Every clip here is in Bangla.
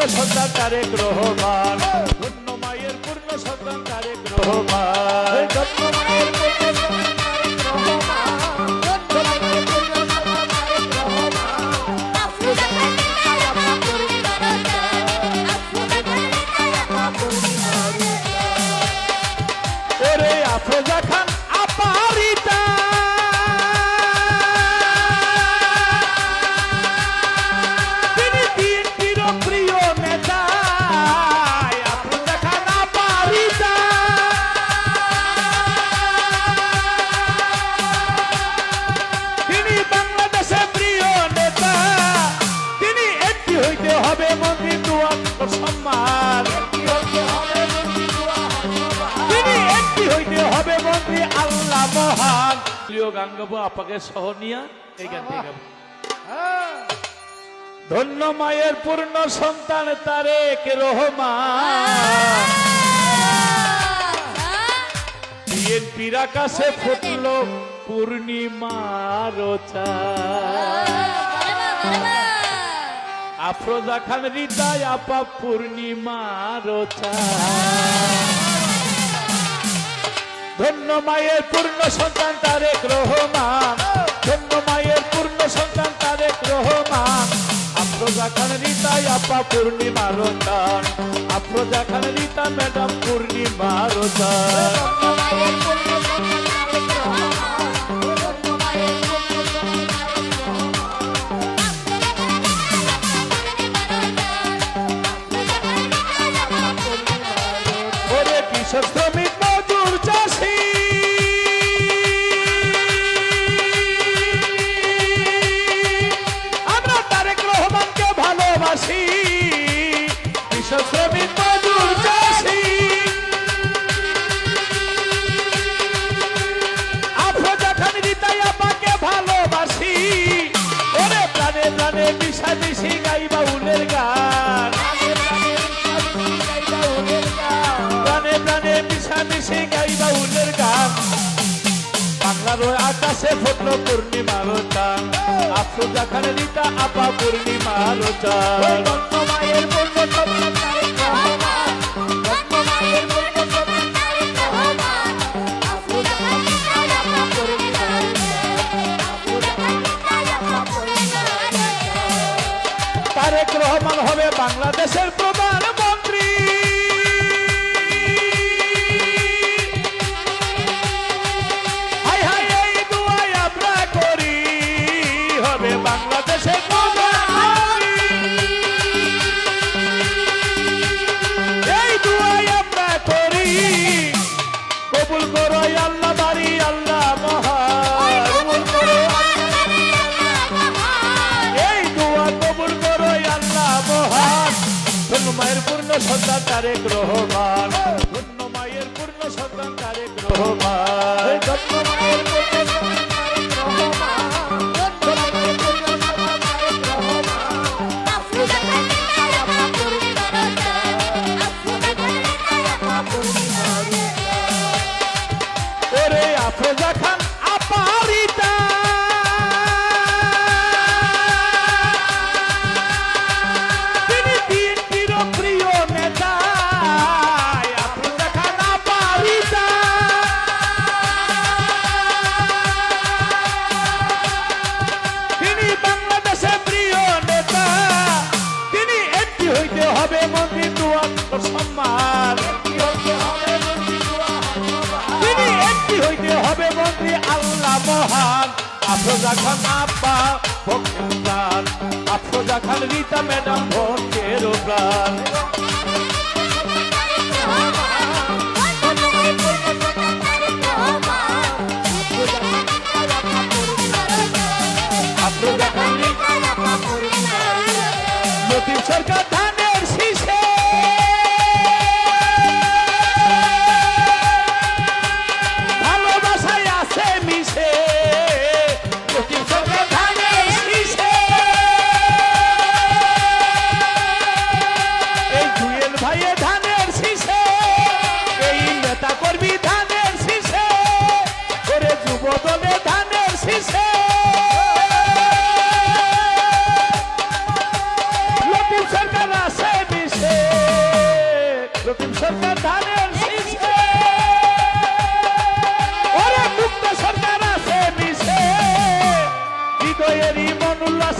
সন্তান তারেক রহমান, ধন্য মায়ের পূর্ণ সন্তান তারেক রহমান, ধন্য মায়ের পূর্ণ সন্তান তারেক রহমান, ধন্য মায়ের পূর্ণ সন্তান তারেক রহমান। আফরোজা খান আপা পূর্ণি মারতা, আফরোজা খান আপা পূর্ণি মারতা, ওরে আফরোজা খান আপা রিতা, গাঙ্গাবু আপাকে সহ নিয়া এই গান থেকে ধন্য মায়ের পূর্ণ সন্তান তারেক রহমান, বিএনপির আকাশে ফুটল পূর্ণিমার চাঁদ, আফরোজা খান হৃদয় আপা পূর্ণিমার চাঁদ, ধন্য মায়ের পূর্ণ সন্তান তারেক রহমান, ধন্য মায়ের পূর্ণ সন্তান তারেক রহমান, আফরোজা খান রিতা আপা পূর্ণিমার চাঁদ, আফরোজা খান রিতা ম্যাডাম পূর্ণিমার চাঁদ, ওরে কৃষক শ্রমিক মজুর চাষি, আমরা তারেক রহমানকে ভালোবাসি, কৃষক শ্রমিক মজুর চাষি, আফরোজা খান রিতা আপাকে ভালোবাসি, ওরে প্রাণে প্রাণে মিশামিশি গাইবা উলের গান, প্রাণে প্রাণে মিশামিশি গাইবা উলের গান, বাংলার আকাশে ফুটল পূর্ণিমার চাঁদ, আফরোজা খান রিতা আপা পূর্ণিমার চাঁদ, ধন্য মায়ের পূর্ণ সন্তান তারেক রহমান, ধন্য মায়ের পূর্ণ সন্তান তারেক রহমান, আফরোজা খান রিতা আপা পূর্ণিমার চাঁদ, আফরোজা খান রিতা আপা পূর্ণিমার চাঁদ। তারেক রহমান হবে বাংলাদেশের প্রধানমন্ত্রী, বাংলাদেশের এই দুয়াই আমরা করি, কবুল করো আল্লাহ বাড়ি আল্লাহ মহান, এই দুয়া কবুল করো আল্লাহ মহান, ধন্য মায়ের পূর্ণ সন্তান তারেক রহমান, ধন্য মায়ের পূর্ণ সন্তান তারেক রহমান, ধন্য মায়ের পূর্ণ সন্তান তারেক রহমান, আফরোজা খান আপা রিতা, তিনি বিএনপির প্রিয় নেতা, আফরোজা খান আপা রিতা, তিনি বাংলাদেশের প্রিয় নেতা, তিনি একটি হইতে হবে মন্ত্রী দুয়ার সম্মান, হইতে হবে মন্ত্রী আল্লাহ মহান, আফরোজা খান আপা ভক্তের প্রাণ, আফরোজা খান রিতা ম্যাডাম ভক্তের প্রাণ, আফরোজা খান লতিফ সরকার ধানের শীষে,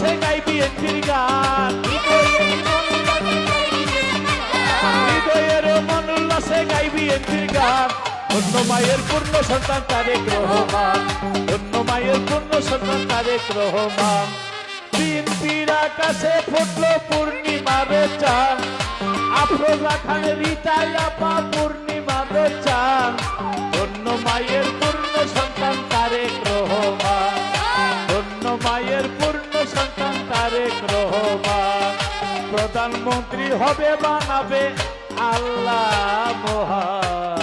উল্লাসে গাই বিএনপির গান হৃদয়ের মন উল্লাসে গাই বিএনপির গান ধন্য মায়ের পূর্ণ সন্তান তারেক রহমান ধন্য মায়ের পূর্ণ সন্তান তারেক রহমান বিএনপির আকাশে ফুটলো পূর্ণিমার চাঁদ আফরোজা খান রিতাই আপা পূর্ণিমার চাঁদ ধন্য মায়ের পূর্ণ সন্তান তারেক রহমান ধন্য মায়ের পূর্ণ সন্তান তারেক রহমান প্রধানমন্ত্রী হবে বানাবে আল্লাহ মহান